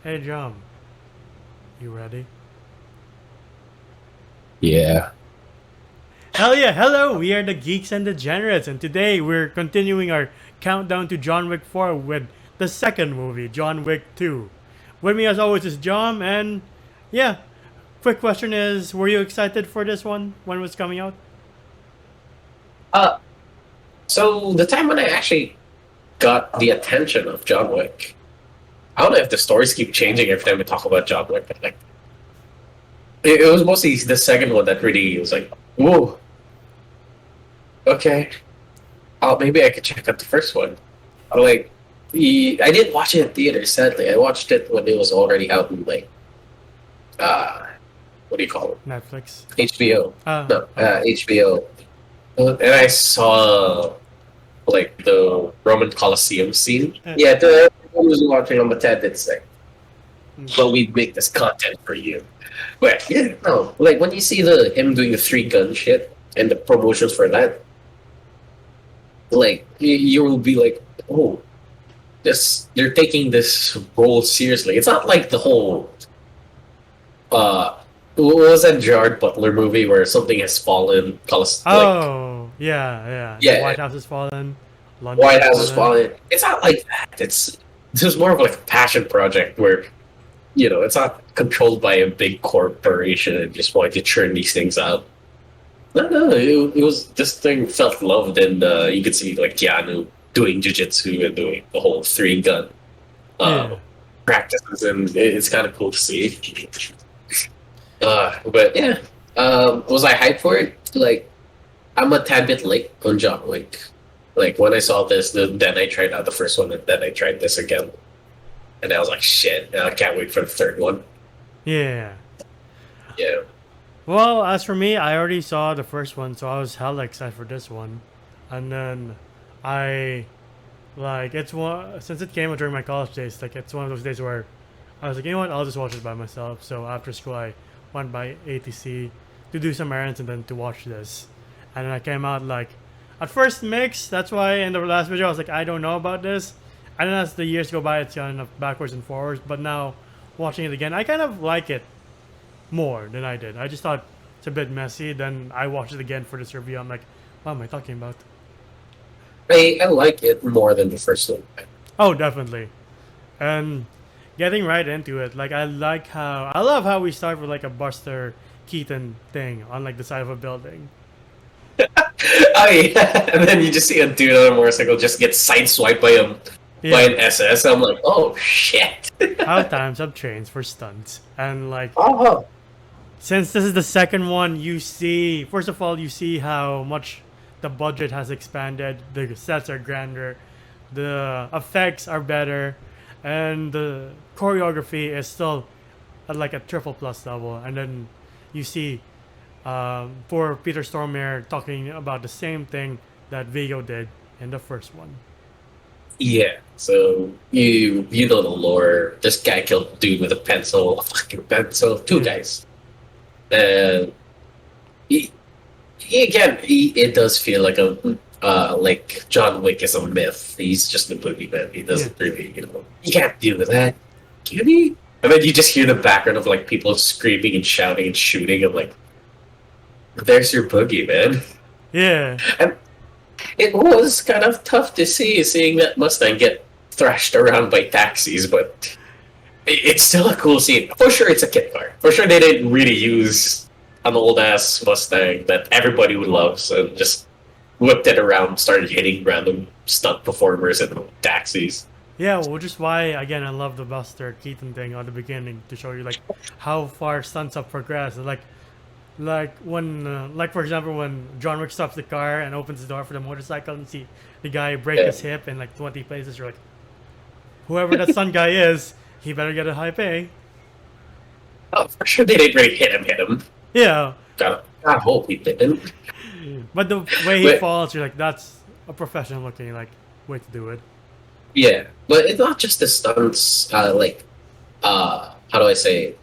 Hey, John, you ready? Yeah. Hell yeah, hello! We are the Geeks and Degenerates, and today we're continuing our countdown to John Wick 4 with the second movie, John Wick 2. With me, as always, is John, and yeah, quick question is were you excited for this one when it was coming out? Uh, so the time when I actually got the attention of John Wick, I don't know if the stories keep changing every time we talk about John Wick, but like it was mostly the second one that really was like, whoa, okay. Oh, maybe I could check out the first one. I'm like, I didn't watch it in theaters, sadly. I watched it when it was already out in like uh what do you call it? Netflix. HBO. No, Okay. HBO. And I saw like the Roman Colosseum scene. Yeah, the everyone was watching on the TED. It's like, well, we make this content for you. But yeah, no, like when you see the him doing the three gun shit and the promotions for that, like you will be like, oh, this they're taking this role seriously. It's not like the whole what was that Gerard Butler movie where something has fallen, like Oh, yeah, yeah. The yeah, White House has fallen, London White has House has fallen. fallen. It's not like that. It's this is more of like a passion project where it's not controlled by a big corporation and just wanting to churn these things out. No, no, it was this thing felt loved, and you could see like Keanu doing jujitsu and doing the whole three gun uh, Yeah. practices, and it's kind of cool to see. But yeah, was I hyped for it? Like, I'm a tad bit late on John Wick. Like when I saw this, then I tried out the first one, and then I tried this again, and I was like, shit, I can't wait for the third one. Yeah. Yeah. Well, as for me, I already saw the first one, so I was hella excited for this one. And then I like it's one since it came out during my college days, like it's one of those days where I was like, you know what, I'll just watch it by myself. So after school I went by ATC to do some errands and then to watch this. And then I came out like at first mixed, that's why in the last video I was like, I don't know about this. And then as the years go by it's kind of backwards and forwards, but now watching it again, I kind of like it more than I did. I just thought it's a bit messy. Then I watched it again for this review. I'm like, what am I talking about? I like it more than the first one. Oh, definitely. And getting right into it, like I love how we start with like a Buster Keaton thing on like the side of a building. Oh yeah, and then you just see a dude on a motorcycle just get sideswiped by Yeah, an SS. I'm like, oh shit. how times have changed for stunts. And like Oh, since this is the second one, you see first of all you see how much the budget has expanded. The sets are grander, the effects are better, and the choreography is still at like a triple plus level. And then you see for Peter Stormare talking about the same thing that Vigo did in the first one. yeah. So you know the lore. This guy killed a dude with a pencil, a fucking pencil. Two Yeah, guys. And he, it does feel like a like John Wick is a myth. He's just a boogeyman. He yeah, doesn't really, he can't deal with that, can he? And then you just hear the background of like people screaming and shouting and shooting. I'm like, there's your boogeyman. yeah, And it was kind of tough to see seeing that Mustang get thrashed around by taxis, but it's still a cool scene. For sure, it's a kit car. For sure, they didn't really use an old ass Mustang that everybody would love, so just whipped it around, started hitting random stunt performers and taxis. yeah. Which is why again I love the Buster Keaton thing at the beginning to show you like how far stunts have progressed. Like when, like for example, when John Wick stops the car and opens the door for the motorcycle and see the guy break Yeah. his hip in like 20 places, you're like, whoever that stunt guy is, he better get a high pay. Oh, for sure, they didn't really hit him. Yeah, God hope he didn't. but the way he But falls, you're like, that's a professional looking like way to do it. yeah, but it's not just the stunts. How do I say?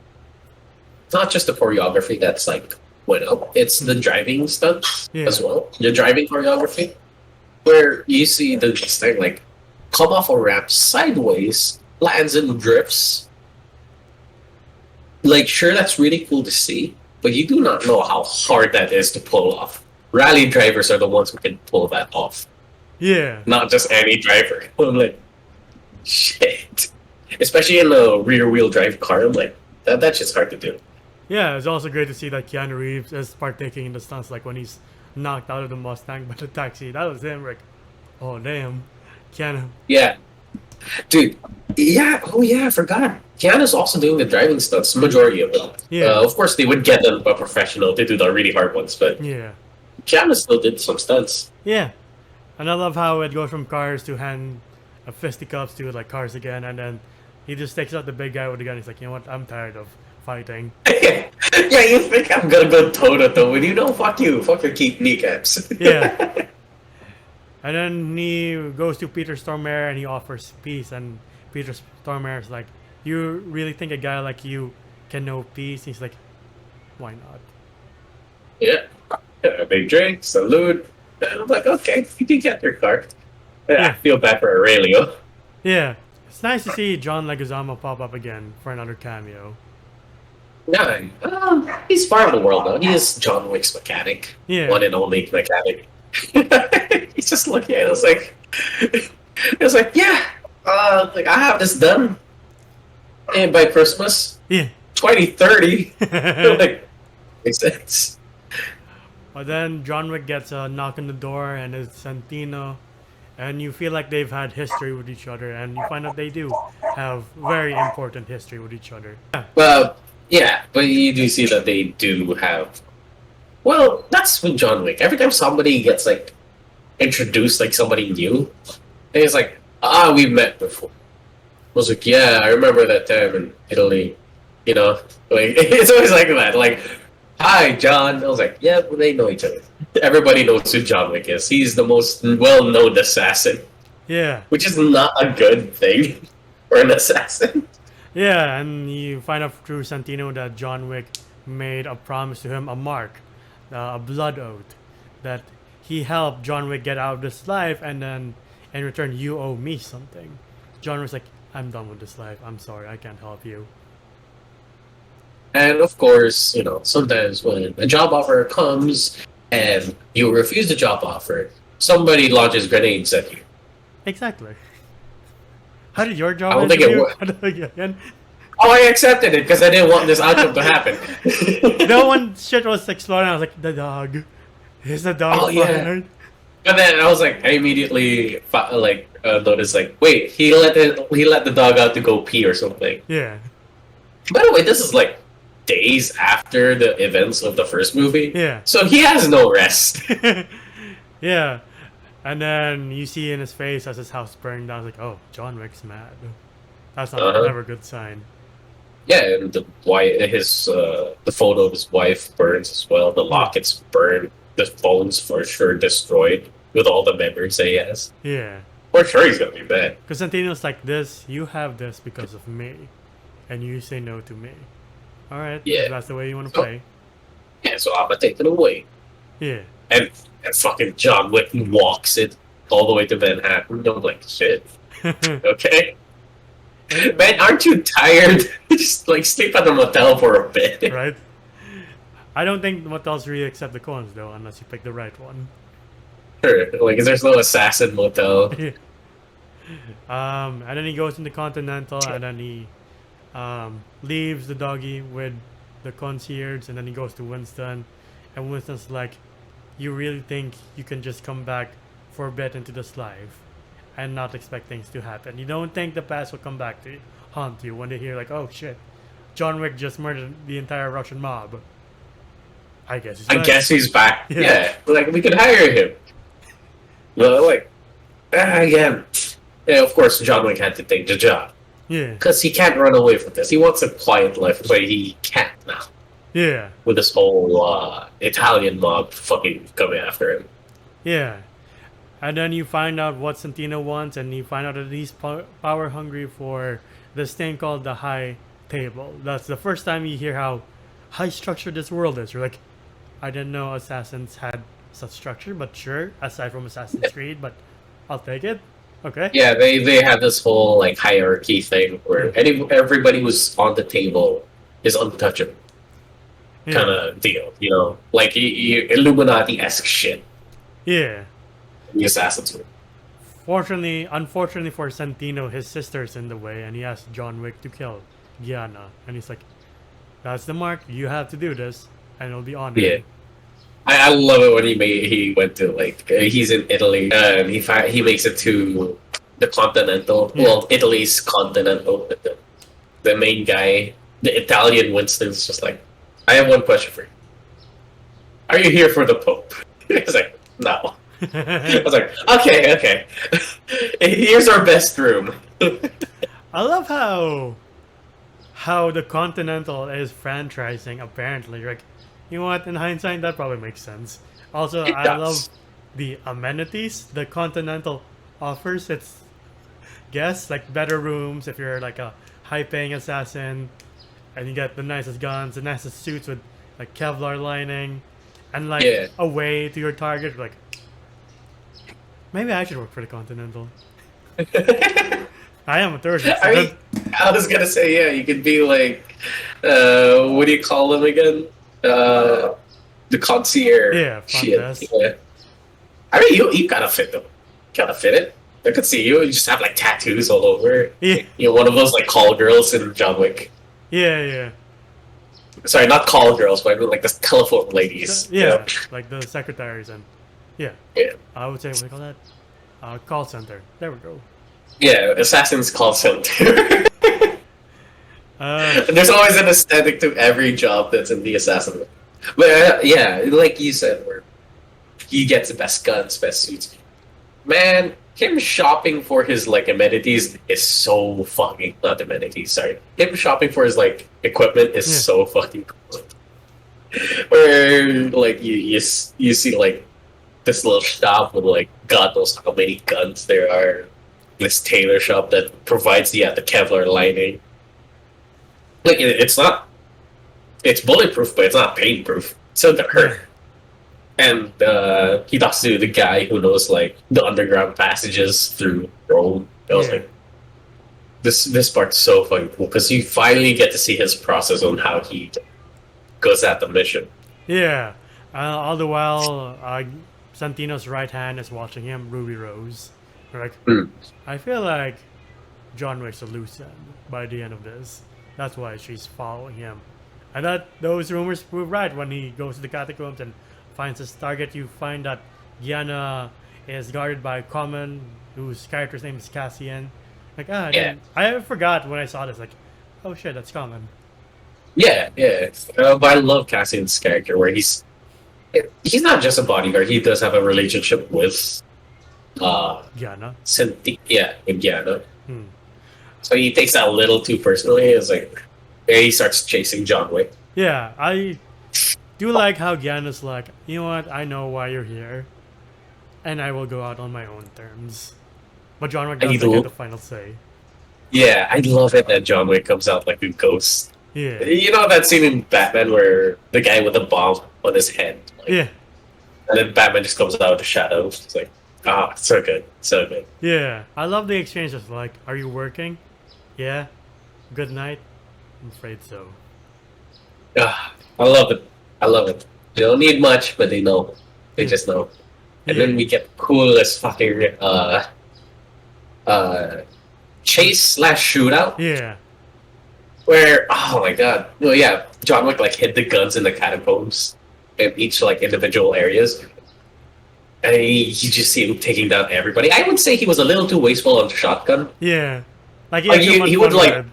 It's not just the choreography that's like went up. It's the Mhm. driving stunts Yeah, as well. The driving choreography, where you see the thing like come off a ramp sideways, lands and drifts, like, sure, that's really cool to see, but you do not know how hard that is to pull off. Rally drivers are the ones who can pull that off, Yeah. not just any driver. I'm like, shit. Especially in a rear-wheel drive car, I'm like, that's just hard to do. Yeah, it's also great to see that Keanu Reeves is partaking in the stunts, like when he's knocked out of the Mustang by the taxi. That was him, like, oh damn, Keanu. Yeah. Dude, yeah, oh yeah, I forgot. Keanu's also doing the driving stunts, majority of them. Yeah. Of course, they would get them a professional to do the really hard ones, but Yeah. Keanu still did some stunts. Yeah. And I love how it goes from cars to fisticuffs to like cars again, and then he just takes out the big guy with the gun. He's like, you know what? I'm tired of fighting. Yeah, you think I'm gonna go toe to toe with you? No, fuck you. Fuck your kneecaps. Yeah. And then he goes to Peter Stormare and he offers peace, and Peter Stormare is like, you really think a guy like you can know peace? He's like, why not? Yeah. A big drink, salute. And I'm like, okay, you can get your car. Yeah, I feel bad for Aurelio. Yeah. It's nice to see John Leguizamo pop up again for another cameo. Yeah, he's far of the world though. He is John Wick's mechanic. Yeah. One and only mechanic. He's just looking at it, it's like, yeah, like I have this done. And by Christmas, Yeah. 2030. Like, makes sense. But then John Wick gets a knock on the door, and it's Santino, and you feel like they've had history with each other, and you find out they do have very important history with each other. Yeah. Well, yeah, but you do see that they do have. Well, that's with John Wick. Every time somebody gets like introduced, like somebody new, and it's like, we met before. I was like, yeah, I remember that time in Italy. You know, like it's always like that. Like, hi, John. I was like, yeah, well, they know each other. Everybody knows who John Wick is. He's the most well-known assassin. Yeah. Which is not a good thing for an assassin. Yeah, and you find out through Santino that John Wick made a promise to him, a mark, a blood oath, that he helped John Wick get out of this life, and then in return, you owe me something. John Wick's like, I'm done with this life. I'm sorry, I can't help you. And of course, you know, sometimes when a job offer comes and you refuse the job offer, somebody launches grenades at you. Exactly. How did your job I don't think it interview? worked. Oh, I accepted it because I didn't want this outcome to happen. No one shit was exploding. I was like, the dog. Is the dog fired? And then I was like, I immediately noticed like, wait, he let the dog out to go pee or something. Yeah. By the way, this is like days after the events of the first movie. Yeah. So he has no rest. Yeah. And then you see in his face as his house burned down. I was like, oh, John Wick's mad. That's not never a good sign. Yeah, and the photo of his wife burns as well. The locket's burned. The phone's for sure destroyed with all the memories that he has. Yeah. For sure he's gonna be bad. Because Santino's like, this, you have this because of me. And you say no to me. Alright, Yeah. that's the way you want to play. Yeah, so I'm gonna take it away. Yeah. And fucking John Wick walks it all the way to Manhattan. I'm like, shit. Okay. Man, aren't you tired? Just like sleep at the motel for a bit. Right? I don't think motels really accept the coins though, unless you pick the right one. Sure. Like, there's no assassin motel. And then he goes into Continental, and then he leaves the doggy with the concierge, and then he goes to Winston, and Winston's like, you really think you can just come back for a bit into this life and not expect things to happen? You don't think the past will come back to haunt you when they hear like, oh shit, John Wick just murdered the entire Russian mob. I guess he's back. Yeah. Like, we could hire him. Well, like, again. Yeah, of course, John Wick had to take the job. Yeah. Because he can't run away from this. He wants a quiet life, but he can't now. Yeah. With this whole Italian mob fucking coming after him. Yeah. And then you find out what Santino wants, and you find out that he's power hungry for this thing called the high table. That's the first time you hear how high structured this world is. You're like, I didn't know assassins had such structure, but sure, aside from Assassin's Creed, but I'll take it. Okay. Yeah, they have this whole like hierarchy thing where everybody was on the table is untouchable kind Yeah. of deal. You know, like Illuminati-esque shit. Yeah. The assassins were. Unfortunately for Santino, his sister's in the way, and he asked John Wick to kill Gianna, and he's like, "That's the mark. You have to do this, and it'll be honored." Yeah. I love it when he went to like he's in Italy and he makes it to the Continental. Yeah. Well, Italy's Continental. The main guy, the Italian Winston's just like, I have one question for you. Are you here for the Pope? He's like, no. I was like, okay. Here's our best room. I love how the Continental is franchising. Apparently, like, you know what? In hindsight, that probably makes sense. Also, It I does. love the amenities the Continental offers its guests, like better rooms if you're like a high-paying assassin, and you get the nicest guns, the nicest suits with like Kevlar lining, and like Yeah. a way to your target. Like, maybe I should work for the Continental. I am a tourist. I mean, I was gonna say, yeah, you could be like, what do you call them again? The concierge. Yeah, front Shit. desk. Yeah. I mean, you gotta fit them. Gotta fit it. I could see you. You just have like tattoos all over. Yeah, You know, one of those like call girls in John Wick. yeah. Sorry, not call girls, but I mean like the telephone ladies. you Yeah, know? like the secretaries and yeah. Yeah. I would say what do you call that? Call center. There we go. Yeah, Assassin's Call Center. Uh, There's always an aesthetic to every job that's in the assassin. But yeah, like you said, where he gets the best guns, best suits. Man, him shopping for his like amenities is so fucking not amenities. Sorry, him shopping for his like equipment is Yeah. so fucking cool. Where like you see like this little shop with like God knows how many guns there are. This tailor shop that provides the Kevlar lining. Like it's not, it's bulletproof, but it's not pain proof. So to hurt. And he talks to the guy who knows like the underground passages through Rome. I was Yeah. like, this part's so fucking cool because you finally get to see his process on how he goes at the mission. yeah. All the while, Santino's right hand is watching him, Ruby Rose. They're like, Mm. I feel like John Wick's a loose end by the end of this. That's why she's following him. And that those rumors prove right when he goes to the catacombs and finds his target. You find that Gianna is guarded by Common, whose character's name is Cassian. Like, I forgot when I saw this. Like, oh shit, that's Common. Yeah. But I love Cassian's character where he's not just a bodyguard. He does have a relationship with Gianna. Indiana. Hmm. So he takes that a little too personally. It's like he starts chasing John Wick. Yeah, I do like how Gianna's like, you know what? I know why you're here, and I will go out on my own terms. But John Wick doesn't get the final say. Yeah, I love it that John Wick comes out like a ghost. Yeah, You know that scene in Batman where the guy with the bomb on his head, like, yeah, and then Batman just comes out of the shadows. It's like, so good, so good. yeah. I love the exchange of like, are you working? Yeah. Good night. I'm afraid so. I love it. I love it. They don't need much, but they know. They just know. And then we get coolest fucking chase / shootout. Yeah, Where, oh my god. Well, yeah, John Wick like hid the guns in the catacombs in each like individual areas. And you just see him taking down everybody. I would say he was a little too wasteful on the shotgun. yeah. Like, Like, yeah, he would like,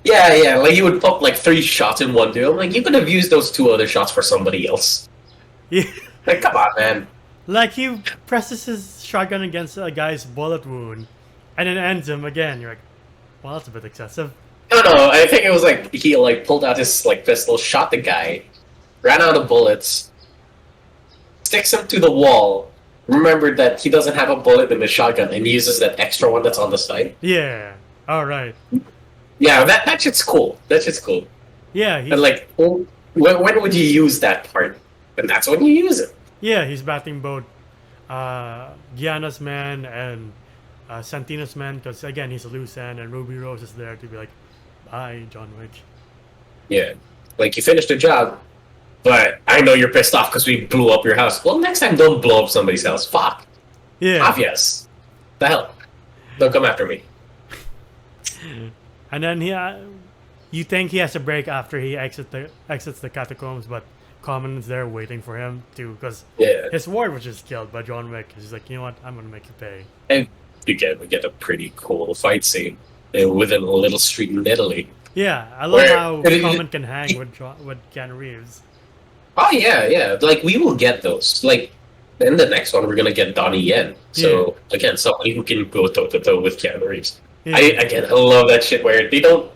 yeah, like he would pump like 3 shots in one dude. I'm like, you could have used those 2 other shots for somebody else. yeah. Like, come on, man. Like he presses his shotgun against a guy's bullet wound, and then ends him again. You're like, well, that's a bit excessive. No, I think it was like he like pulled out his like pistol, shot the guy, ran out of bullets, sticks him to the wall, remembered that he doesn't have a bullet in the shotgun, and uses that extra one that's on the side. Yeah. All right. Yeah, that shit's cool. That shit's cool. Yeah. And like, when would you use that part? And that's when you use it. Yeah, he's batting both Gianna's man and Santino's man because, again, he's a loose end and Ruby Rose is there to be like, bye, John Wick. Yeah. Like, you finished the job, but I know you're pissed off because we blew up your house. Well, next time, don't blow up somebody's house. Fuck. Yeah. Obvious. The hell? Don't come after me. And then you think he has a break after he exits the catacombs, but Common is there waiting for him to, because Yeah. his ward was just killed by John Wick. He's like, you know what? I'm gonna make you pay. And we get a pretty cool fight scene within a little street in Italy. Yeah, I love Where- how it- Common can hang with Keanu Reeves. Oh yeah, yeah. Like, we will get those. Like, in the next one, we're gonna get Donnie Yen. So again, somebody who can go toe to toe with Keanu Reeves. Yeah. I love that shit where they don't.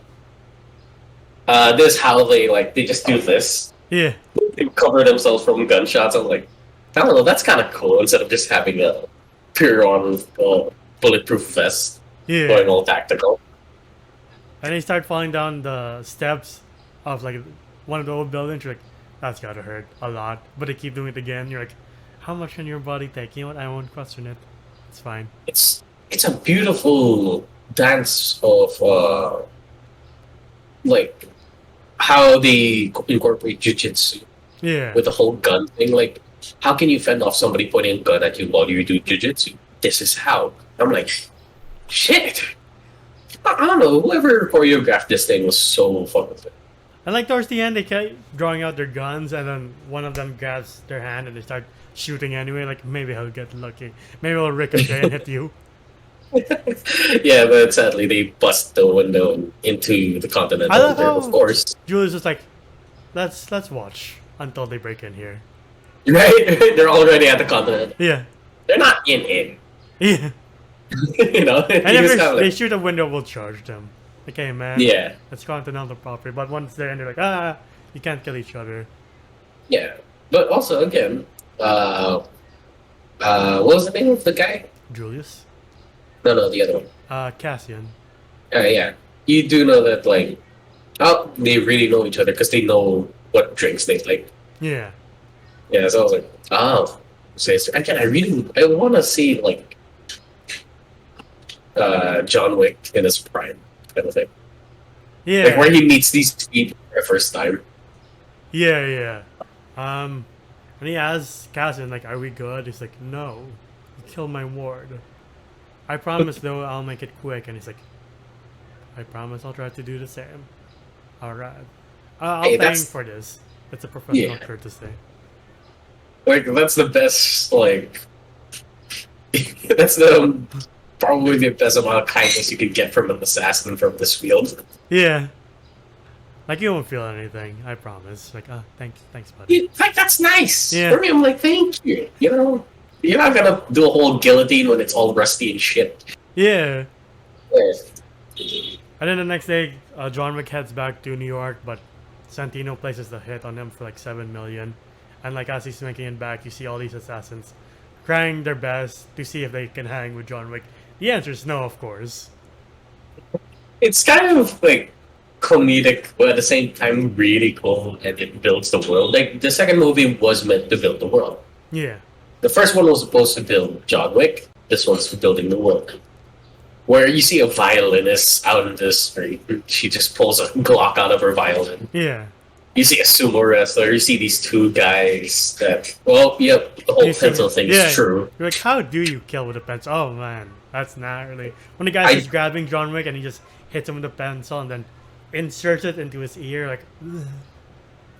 This how they just do this. Yeah. They cover themselves from gunshots. I'm like, I don't know. That's kind of cool instead of just having a pure on bulletproof vest Yeah. going all tactical. And they start falling down the steps of like one of the old buildings. You're like, that's gotta hurt a lot. But they keep doing it again. You're like, how much can your body take? You know what? I won't question it. It's fine. It's a beautiful dance of like how they incorporate jujitsu Yeah. with the whole gun thing. Like, how can you fend off somebody pointing a gun at you while you do jujitsu? This is how. I'm like, shit. I don't know. Whoever choreographed this thing was so fun with it. And like towards the end, they kept drawing out their guns, and then one of them grabs their hand and they start shooting anyway. Like, maybe I'll get lucky. Maybe I'll ricochet and hit you. Yeah, but sadly they bust the window into the I Continental love there, how of course. Julius is like, let's watch until they break in here. Right? They're already at the Continental. Yeah. They're not in. Yeah. You know? And You if just have, they like, shoot a window, we'll charge them. Okay, man. yeah. It's Continental property. But once they're in, they're like, you can't kill each other. Yeah. But also, again, what was the name of the guy? Julius? No, the other one. Cassian. Yeah. You do know that, like, they really know each other because they know what drinks they like. Yeah. Yeah, so I was like, oh. So again, I want to see, like, John Wick in his prime, kind of thing. Yeah. Like, where he meets these people for the first time. Yeah. And he asks Cassian, like, are we good? He's like, no. You killed my ward. I promise, though, I'll make it quick. And he's like, I promise I'll try to do the same. Alright. I'll Hey, pay him that's- for this. It's a professional Yeah. courtesy. Like, that's the best, like... that's probably the best amount of kindness you could get from an assassin from this field. Yeah. Like, you won't feel anything. I promise. Like, thanks, buddy. Like, that's nice. Yeah. For me, I'm like, thank you. You know? You're not gonna do a whole guillotine when it's all rusty and shit. Yeah. Yeah. And then the next day, John Wick heads back to New York, but Santino places the hit on him for like 7 million. And like as he's making it back, you see all these assassins trying their best to see if they can hang with John Wick. The answer is no, of course. It's kind of like comedic, but at the same time really cool, and it builds the world. Like, the second movie was meant to build the world. Yeah. The first one was supposed to build John Wick. This one's building the world. Where you see a violinist out in the street, she just pulls a Glock out of her violin. Yeah. You see a sumo wrestler. You see these two guys that, well, yep, the whole You see- pencil thing yeah. is true. You're like, how do you kill with a pencil? Oh man, that's not really. When the guy's just grabbing John Wick and he just hits him with a pencil and then inserts it into his ear, like, ugh.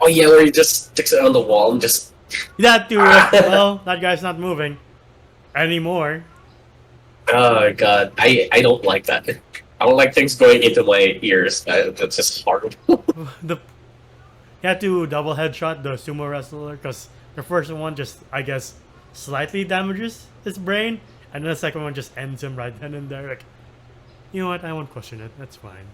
Oh yeah, where he just sticks it on the wall and just... That dude, well, that guy's not moving anymore. Oh my god, I don't like that. I don't like things going into my ears. That's just horrible. He had to double headshot the sumo wrestler because the first one just, I guess, slightly damages his brain, and then the second one just ends him right then and there. Like, you know what? I won't question it. That's fine.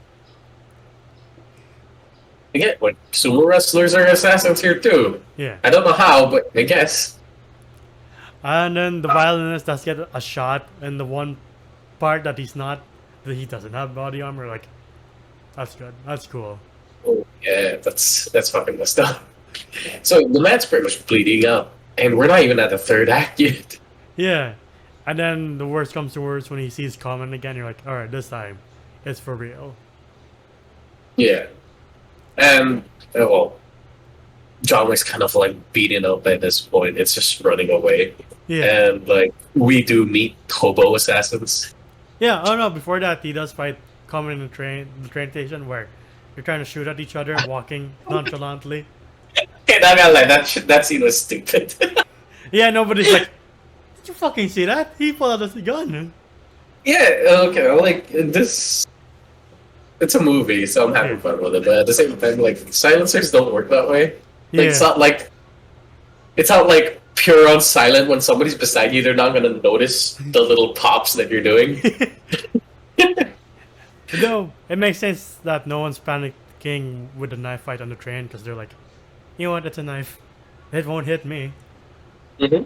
Again, when sumo wrestlers are assassins here too. Yeah. I don't know how, but I guess. And then the violinist does get a shot in the one part that he doesn't have body armor. Like, that's good. That's cool. Oh yeah, that's fucking messed up. So the man's pretty much bleeding out, and we're not even at the third act yet. Yeah. And then the worst comes to worst when he sees Common again. You're like, all right, this time it's for real. Yeah. And well, John Wick's kind of like beaten up at this point. It's just running away, Yeah. and like we do meet hobo assassins. Yeah. Oh no! Before that, he does fight coming in the train station where you're trying to shoot at each other, walking nonchalantly. Hey, not gonna lie, that scene was stupid. Yeah. Nobody's like, did you fucking see that? He pulled out his gun. Yeah, okay, like this. It's a movie, so I'm having fun with it. But at the same time, like silencers don't work that way. Like Yeah. it's not like pure on silent. When somebody's beside you, they're not gonna notice the little pops that you're doing. No, it makes sense that no one's panicking with the knife fight on the train because they're like, you know what? It's a knife. It won't hit me. Hmm.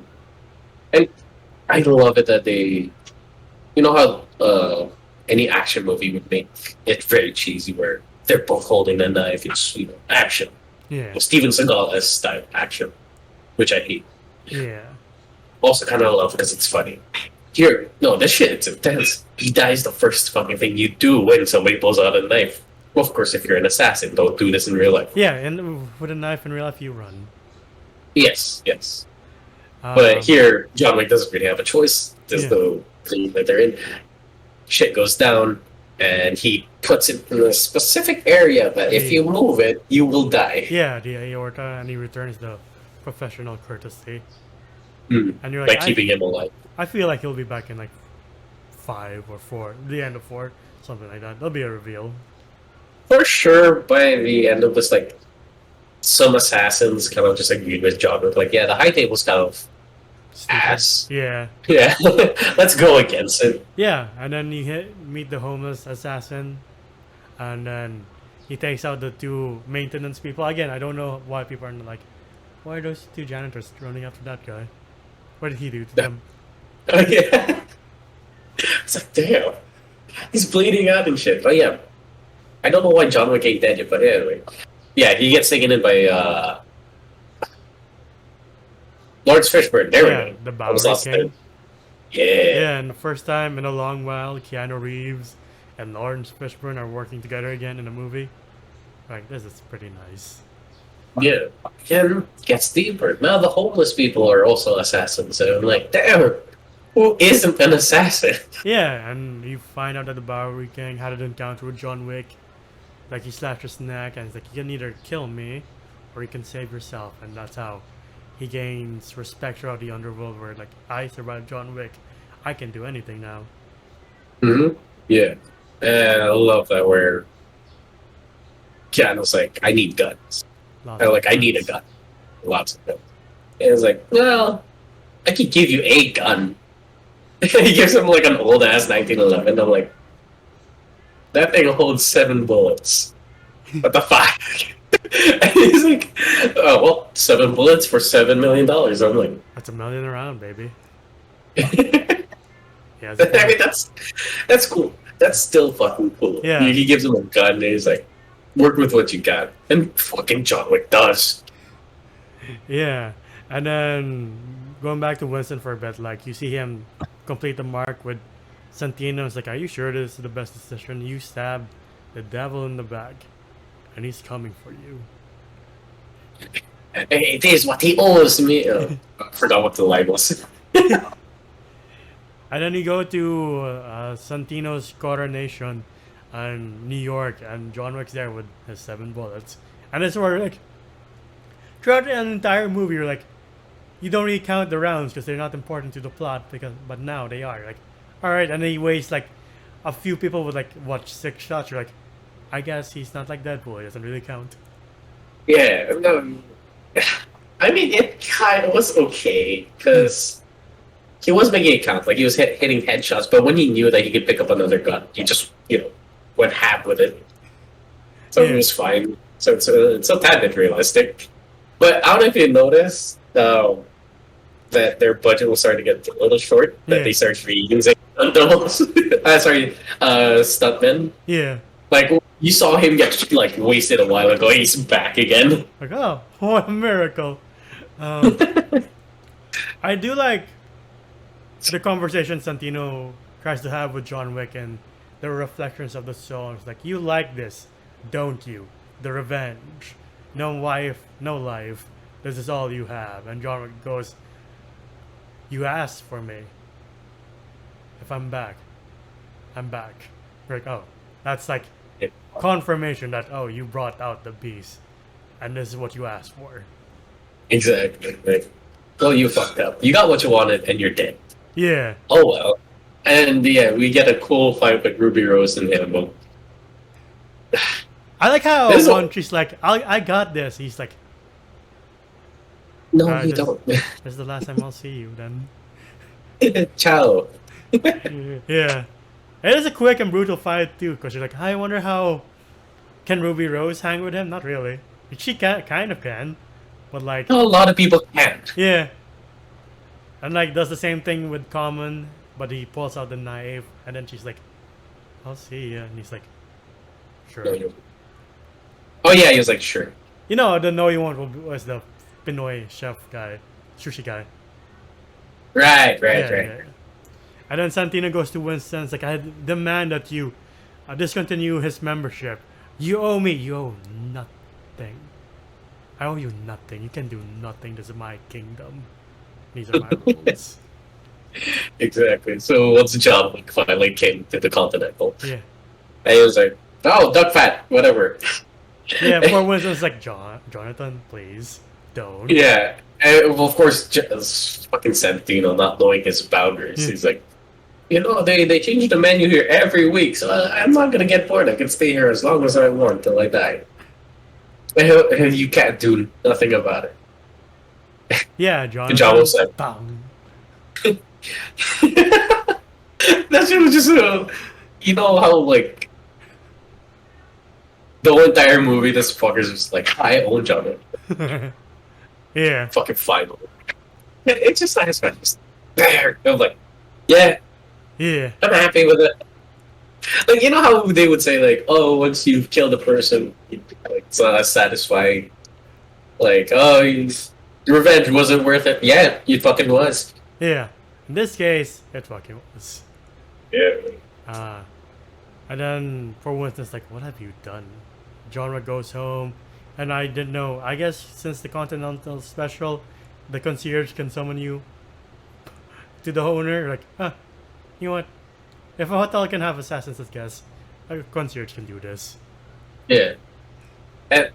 And I love it that they, you know how any action movie would make it very cheesy, where they're both holding a knife. It's action. Yeah. Well, Steven Seagal style action, which I hate. Yeah. Also, kind of love because it's funny. Here, no, this shit, it's intense. He dies the first fucking thing you do when somebody pulls out a knife. Well, of course, if you're an assassin, don't do this in real life. Yeah, and with a knife in real life, you run. Yes, yes. But here, John Wick doesn't really have a choice. There's the thing that they're in. Shit goes down, and he puts it in a specific area that if you move it, you will die. Yeah, the aorta, and he returns the professional courtesy. Mm. And you're like, By keeping him alive. I feel like he'll be back in like 5 or 4, the end of 4, something like that. There'll be a reveal. For sure, by the end of this, like, some assassins kind of just agreed with John Wick. Like, yeah, the high table's kind of Stupid. ass. Yeah. Yeah, let's go against it. Yeah, and then you meet the homeless assassin, and then he takes out the 2 maintenance people. Again, I don't know why people are like, why are those 2 janitors running after that guy? What did he do to them? Oh, yeah. It's like, damn. He's bleeding out and shit. But yeah, I don't know why John Wick ain't dead yet, but anyway. Yeah, he gets taken in by Lawrence Fishburne. There we go. The I was Bowery lost King. there. Yeah. Yeah, and the first time in a long while, Keanu Reeves and Lawrence Fishburne are working together again in a movie. Like, this is pretty nice. Yeah. Again, gets deeper. Now the homeless people are also assassins. So I'm like, damn, who isn't an assassin? Yeah, and you find out that the Bowery King had an encounter with John Wick. Like, he slashed his neck, and he's like, you can either kill me, or you can save yourself. And that's how he gains respect throughout the underworld, where, like, I survived John Wick. I can do anything now. Mm-hmm. Yeah. And I love that where Keanu's like, I need guns. I need a gun. Lots of guns. And it's like, well, I could give you a gun. He gives him like an old ass 1911. I'm like, that thing holds 7 bullets. What the fuck? And he's like, oh, well, 7 bullets for $7 million. I'm like, That's $1 million around, baby. I Yeah, mean, that's cool. That's still fucking cool. Yeah. He gives him a gun and he's like, work with what you got. And fucking John Wick does. yeah. And then going back to Winston for a bit, like, you see him complete the mark with Santino. It's like, are you sure this is the best decision? You stabbed the devil in the back, and he's coming for you. It is what he owes me. I forgot what the line was. And then you go to Santino's coronation in New York, and John Wick's there with his 7 bullets. And it's where, like, throughout the entire movie, you're like, you don't really count the rounds because they're not important to the plot, but now they are. Like, alright, and then he wastes, like, a few people with, like, what, 6 shots. You're like, I guess he's not like Deadpool, it doesn't really count. Yeah, no, I mean, it kind of was okay, because he was making it count. Like, he was hitting headshots, but when he knew that he could pick up another gun, he just, went half with it. So it was fine. So it's a tad bit realistic. But I don't know if you noticed that their budget was starting to get a little short, that they started reusing stuntmen. Yeah. Like, you saw him get, like, wasted a while ago. He's back again. Like, oh, what a miracle. I do like the conversation Santino tries to have with John Wick and the reflections of the songs. Like, you like this, don't you? the revenge. No wife, no life. This is all you have. And John Wick goes, you asked for me. If I'm back, I'm back. Like, oh, that's like confirmation that, oh, you brought out the beast. And this is what you asked for. Exactly. Like, oh, you fucked up. You got what you wanted, and you're dead. Yeah. Oh well. And yeah, we get a cool fight with Ruby Rose and him. I like how This is one a- she's like, I got this. He's like, No, Alright, you this, don't. this is the last time I'll see you then. Ciao. Yeah. It is a quick and brutal fight too, because you're like, I wonder how can Ruby Rose hang with him? Not really. She kind of can, but like, A lot of people can't. yeah. And like does the same thing with Common, but he pulls out the knife, and then she's like, I'll see ya, and he's like, sure. No, you- Oh yeah, he was like, sure. You know, the no you want was the Pinoy chef guy, sushi guy. Right. Yeah. And then Santino goes to Winston's like, I demand that you discontinue his membership. You owe me. You owe nothing. I owe you nothing. You can do nothing. This is my kingdom. These are my rules. Exactly. So once John Wick finally came to the Continental, Yeah. and he was like, oh, duck fat, whatever. Yeah, poor Winston's like, Jonathan, please, don't. Yeah. And well, of course, just fucking Santino not knowing his boundaries. Yeah. He's like, you know, they change the menu here every week, so I'm not gonna get bored. I can stay here as long as I want till I die. And you can't do nothing about it. Yeah, Jonathan. John was like, Bang. that shit was just, you know how like the whole entire movie, this fucker's just like, I own John Wick. Yeah. Fucking final. It's just nice, man. Just there. I'm like, yeah, Yeah. I'm happy with it. Like, you know how they would say, like, oh, once you've killed a person, like, it's not as satisfying. Like, oh, your revenge wasn't worth it. Yeah, it fucking was. Yeah. In this case, it fucking was. Yeah. And then for Winston's like, what have you done? John Wick goes home, and I didn't know. I guess since the Continental Special, the concierge can summon you to the owner. Like, you know what? If a hotel can have assassins as guests, a concierge can do this. Yeah. And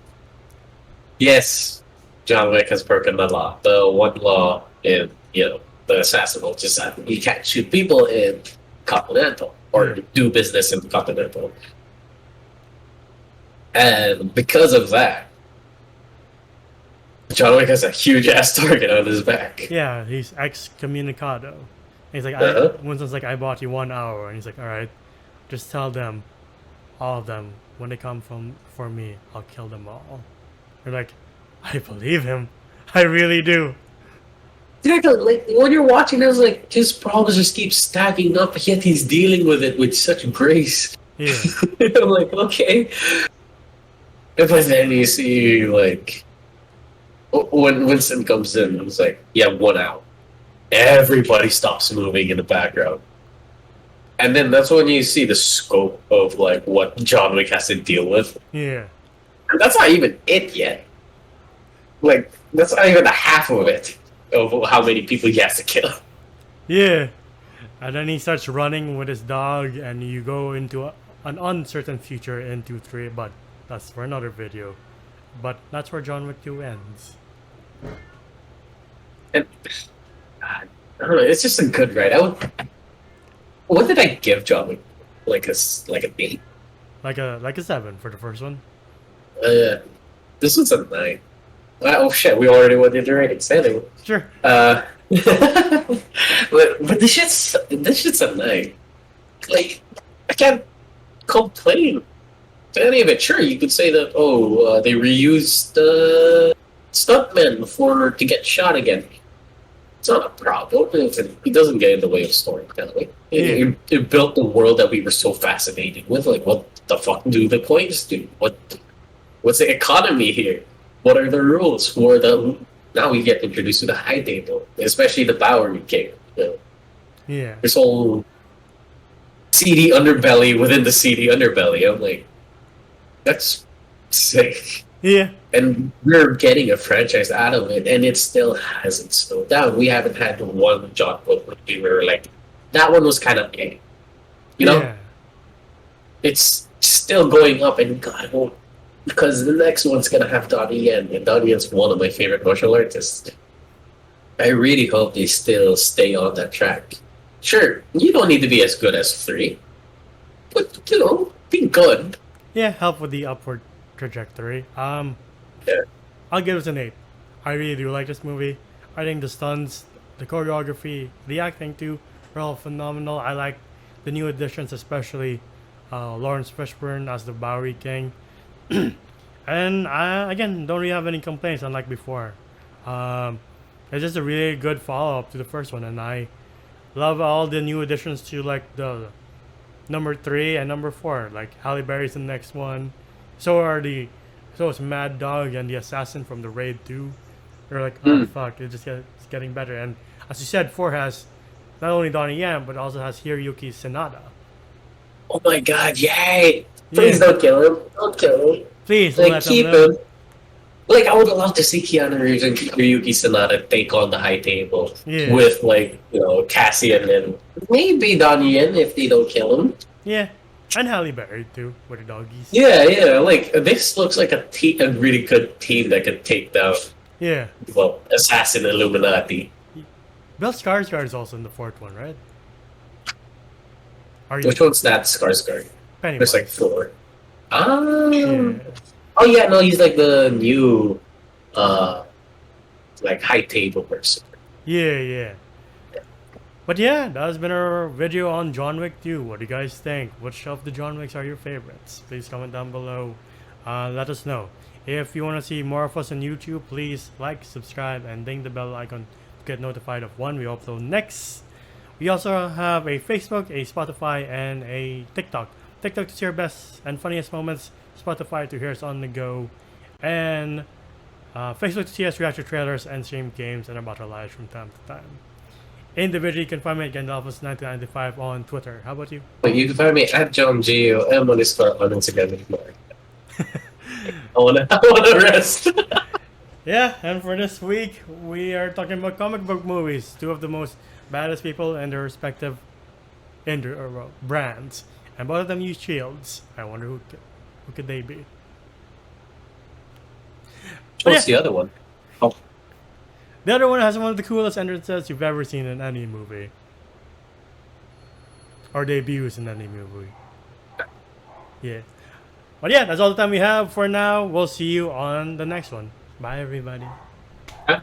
yes, John Wick has broken the law. The one law in, you know, the assassin will just you can't shoot people in Continental or do business in Continental. And because of that, John Wick has a huge ass target on his back. Yeah, he's excommunicado. And he's like, Winston's like, I bought you 1 hour, and he's like, all right, just tell them, all of them, when they come for me, I'll kill them all. You're like, I believe him, I really do. Yeah, like when you're watching, it was like his problems just keep stacking up, yet he's dealing with it with such grace. Yeah. I'm like, okay. But then you see, like, when Winston comes in, it's like, yeah, 1 hour. Everybody stops moving in the background. And then that's when you see the scope of, like, what John Wick has to deal with. Yeah. And that's not even it yet. Like, that's not even the half of it, of how many people he has to kill. Yeah. And then he starts running with his dog, and you go into an uncertain future in 2-3, but that's for another video. But that's where John Wick 2 ends. And I don't know, it's just a good ride. What did I give John Wick? Like a B? Like a 7 for the first one. This one's a 9. Oh shit, we already went into ratings. Anyway. Sure. But this shit's a 9. Like, I can't complain to any of it. Sure, you could say that, they reused the stuntman to get shot again. It's not a problem. It doesn't get in the way of storytelling. It built the world that we were so fascinated with. Like, what the fuck do the coins do? What's the economy here? What are the rules? Now we get introduced to the high table, especially the Bowery King. Yeah. This whole seedy underbelly within the seedy underbelly. I'm like, that's sick. Yeah. And we're getting a franchise out of it, and it still hasn't slowed down. We haven't had one John Wick movie where like that one was kind of gay. You know, Yeah. it's still going up, and God, because the next one's gonna have Donnie Yen, and Donnie Yen's one of my favorite martial artists. I really hope they still stay on that track. Sure, you don't need to be as good as 3, but be good. Yeah, help with the upward trajectory. Yeah. I'll give it an 8. I really do like this movie. I think the stunts, the choreography, the acting too are all phenomenal. I like the new additions, especially Lawrence Fishburne as the Bowery King. And I, again, don't really have any complaints unlike before. It's just a really good follow-up to the first one, and I love all the new additions to like the number 3 and number 4. Like Halle Berry's the next one. So is Mad Dog and the assassin from the Raid 2. They're like, oh fuck, it's getting better. And as you said, 4 has not only Donnie Yen but also has Hiroyuki Sanada. Oh my God! Yay! Please Yeah. don't kill him. Don't kill him. Please Like let them keep live. him. Like I would love to see Keanu Reeves and Ryuki Sanada take on the high table Yeah. with like Cassian and maybe Donnie Yen if they don't kill him. Yeah. And Halle Berry too, with the doggies. Yeah. Like this looks like a really good team that could take down Yeah. Assassin Illuminati. Bill Skarsgård is also in the 4th one, right? Are you Which one's that? Skarsgård. Pennywise? There's like 4. Ah. Yeah. Oh yeah, no, he's like the new, like high table person. Yeah. But yeah, that has been our video on John Wick 2. What do you guys think? Which of the John Wicks are your favorites? Please comment down below. Let us know. If you want to see more of us on YouTube, please like, subscribe, and ding the bell icon to get notified of when we upload next. We also have a Facebook, a Spotify, and a TikTok. TikTok to see our best and funniest moments. Spotify to hear us on the go. And Facebook to see us react to trailers and stream games and about our lives from time to time. Individually, you can find me at Gandalfus1995 on Twitter. How about you? You can find me at John Gio M on Instagram. I wanna rest. Yeah, and for this week, we are talking about comic book movies. 2 of the most baddest people in their respective brands. And both of them use shields. I wonder who could they be? What's the other one? Oh, The other one has one of the coolest entrances you've ever seen in any movie. Or debuts in any movie. Yeah. But yeah, that's all the time we have for now. We'll see you on the next one. Bye, everybody. huh?